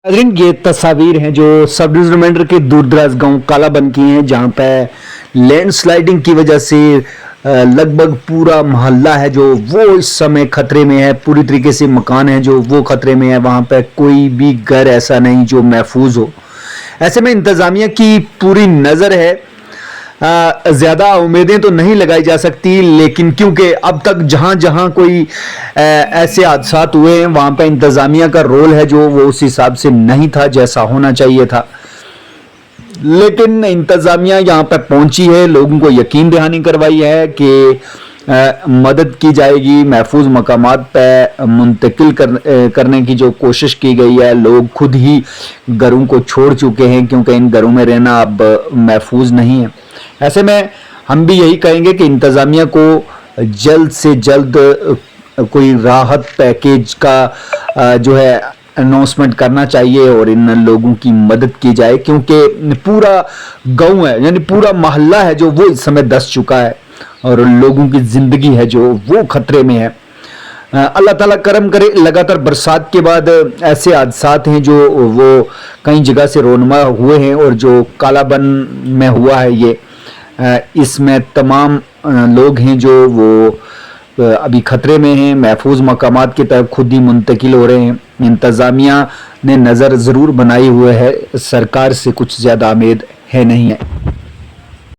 नाज़रीन, ये तस्वीर हैं जो सब डिविजनल मंडल के दूर दराज गाँव कालाबन की हैं, जहाँ पे लैंडस्लाइडिंग की वजह से लगभग पूरा मोहल्ला है जो वो इस समय खतरे में है। पूरी तरीके से मकान है जो वो खतरे में है। वहाँ पे कोई भी घर ऐसा नहीं जो महफूज हो। ऐसे में इंतज़ामिया की पूरी नज़र है। ज़्यादा उम्मीदें तो नहीं लगाई जा सकती, लेकिन क्योंकि अब तक जहाँ जहाँ कोई ऐसे हादसात हुए हैं वहाँ पे इंतज़ामिया का रोल है जो वो उस हिसाब से नहीं था जैसा होना चाहिए था। लेकिन इंतज़ामिया यहाँ पे पहुंची है, लोगों को यकीन दहानी करवाई है कि मदद की जाएगी, महफूज मकामात पे मुंतकिल करने की जो कोशिश की गई है। लोग खुद ही घरों को छोड़ चुके हैं क्योंकि इन घरों में रहना अब महफूज नहीं है। ऐसे में हम भी यही कहेंगे कि इंतज़ामिया को जल्द से जल्द कोई राहत पैकेज का जो है अनाउंसमेंट करना चाहिए और इन लोगों की मदद की जाए, क्योंकि पूरा गांव है यानी पूरा मोहल्ला है जो वो इस समय दस चुका है और लोगों की ज़िंदगी है जो वो खतरे में है। अल्लाह ताला करम करे। लगातार बरसात के बाद ऐसे हादसात हैं जो वो कई जगह से रोनमा हुए हैं और जो कालाबन में हुआ है ये इसमें तमाम लोग हैं जो वो अभी खतरे में हैं, महफूज मकामात की तरफ खुद ही मुंतकिल हो रहे हैं। इंतज़ामिया ने नज़र ज़रूर बनाई हुई है, सरकार से कुछ ज़्यादा उम्मीद है नहीं है।